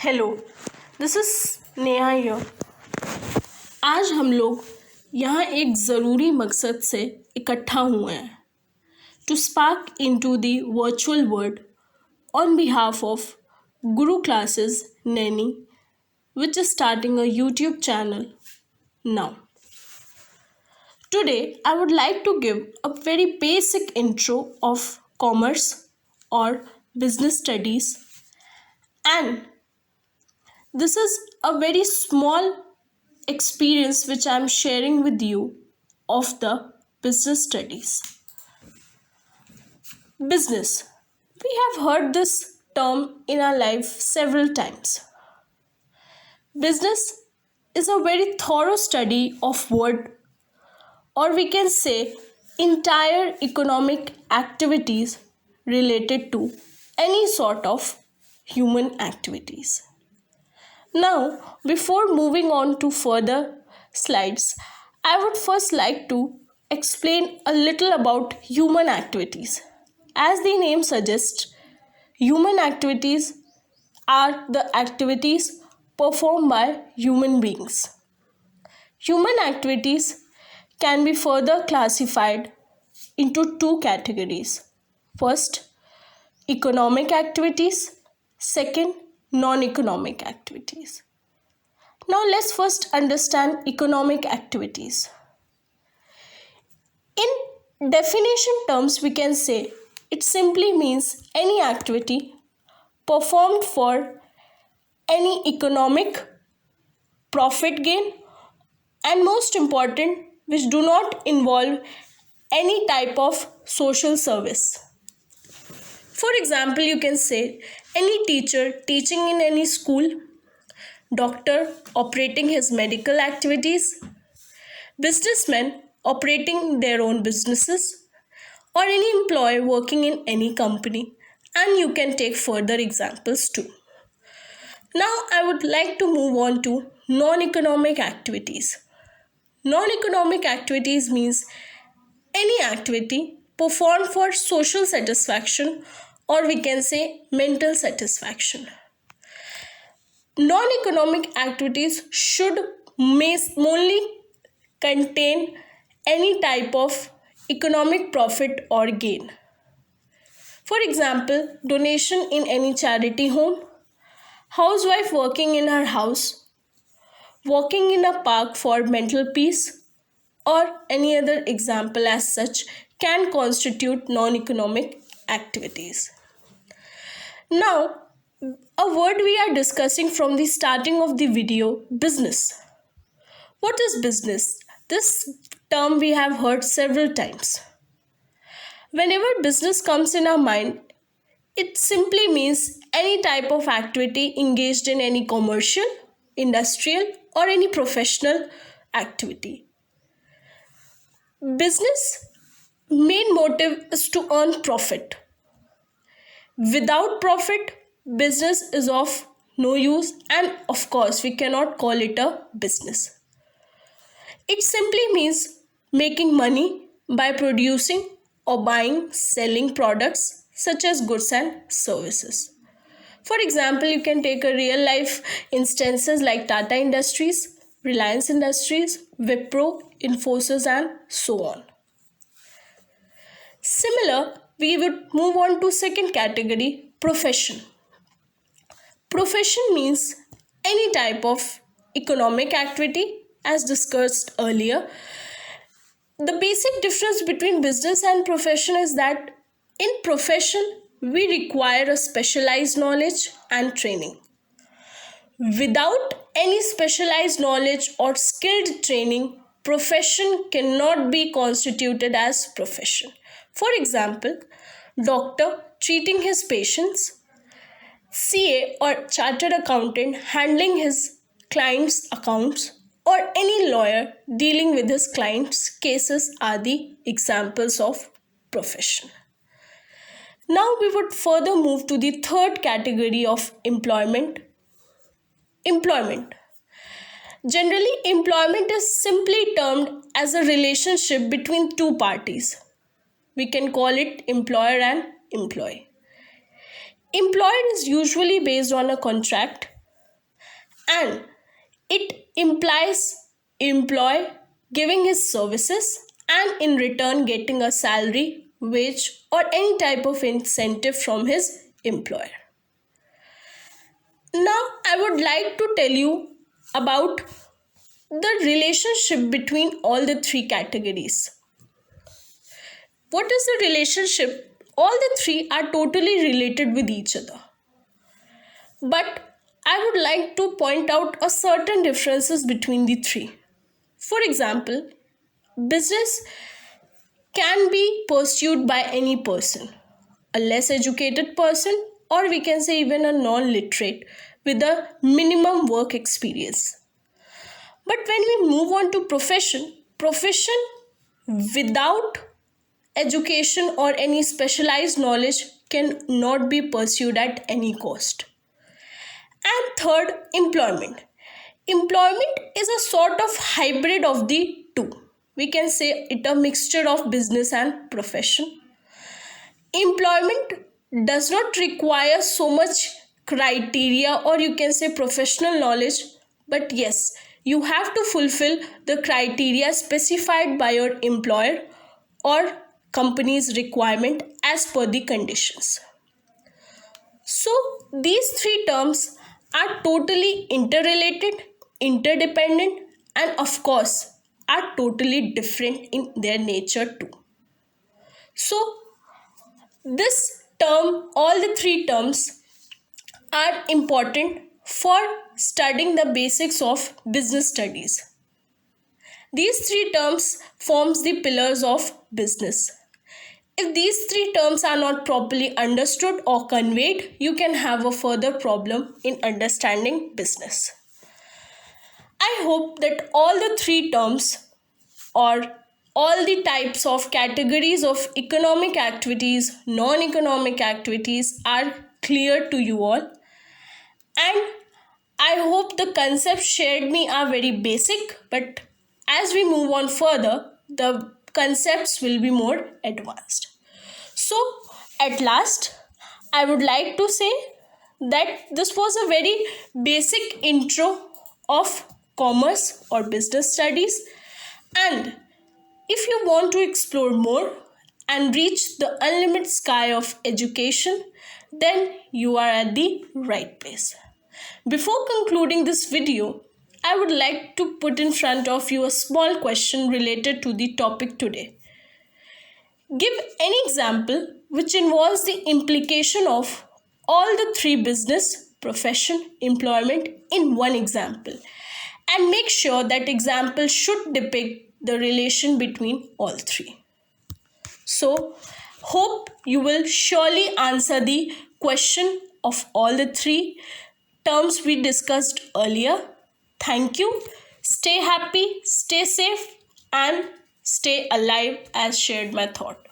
Hello this is Neha here. आज हम लोग यहाँ एक ज़रूरी मकसद से इकट्ठा हुए हैं to spark into the virtual world on behalf of Guru classes Naini which is starting a YouTube channel now. Today I would like to give a very basic intro of commerce or business studies, and this is a very small experience which I am sharing with you of the business studies. Business. We have heard this term in our life several times. Business is a very thorough study of word, or we can say entire economic activities related to any sort of human activities. Now, before moving on to further slides, I would first like to explain a little about human activities. As the name suggests, human activities are the activities performed by human beings. Human activities can be further classified into two categories. First, economic activities. Second, non-economic activities. Now let's first understand economic activities. In definition terms, we can say it simply means any activity performed for any economic profit gain, and most important, which do not involve any type of social service. For example, you can say any teacher teaching in any school, doctor operating his medical activities, businessmen operating their own businesses, or any employee working in any company, and you can take further examples too. Now I would like to move on to non-economic activities. Non-economic activities means any activity performed for social satisfaction, or we can say mental satisfaction. Non-economic activities should only contain any type of economic profit or gain. For example, donation in any charity home, housewife working in her house, walking in a park for mental peace, or any other example as such can constitute non-economic activities. Now, a word we are discussing from the starting of the video, business. What is business? This term we have heard several times. Whenever business comes in our mind, it simply means any type of activity engaged in any commercial, industrial, or any professional activity. Business main motive is to earn profit. Without profit, business is of no use, and of course we cannot call it a business. It simply means making money by producing or buying, selling products such as goods and services. For example, you can take a real life instances like Tata Industries, Reliance Industries, Wipro, Infosys, and so on. Similar, we would move on to second category, profession. Profession means any type of economic activity as discussed earlier. The basic difference between business and profession is that in profession, we require a specialized knowledge and training. Without any specialized knowledge or skilled training, profession cannot be constituted as profession. For example, doctor treating his patients, CA or chartered accountant handling his client's accounts, or any lawyer dealing with his client's cases are the examples of profession. Now we would further move to the third category of employment. Employment. Generally, employment is simply termed as a relationship between two parties. We can call it employer and employee. Employed is usually based on a contract and it implies employee giving his services and in return getting a salary, wage, or any type of incentive from his employer. Now, I would like to tell you about the relationship between all the three categories. What is the relationship? All the three are totally related with each other. But I would like to point out a certain differences between the three. For example, business can be pursued by any person, a less educated person, or we can say even a non-literate with a minimum work experience. But when we move on to profession without education or any specialized knowledge cannot be pursued at any cost. And third, employment. Employment is a sort of hybrid of the two. We can say it a mixture of business and profession. Employment does not require so much criteria or you can say professional knowledge, but yes, you have to fulfill the criteria specified by your employer or company's requirement as per the conditions. So these three terms are totally interrelated, interdependent, and of course are totally different in their nature too. So this term, all the three terms are important for studying the basics of business studies. These three terms forms the pillars of business. If these three terms are not properly understood or conveyed, you can have a further problem in understanding business. I hope that all the three terms or all the types of categories of economic activities, non-economic activities are clear to you all. And I hope the concepts shared me are very basic, but as we move on further, the concepts will be more advanced. So, at last, I would like to say that this was a very basic intro of commerce or business studies. And if you want to explore more and reach the unlimited sky of education, then you are at the right place. Before concluding this video, I would like to put in front of you a small question related to the topic today. Give any example which involves the implication of all the three business, profession, employment in one example, and make sure that example should depict the relation between all three. So, hope you will surely answer the question of all the three terms we discussed earlier. Thank you. Stay happy, stay safe, and stay alive as shared my thought.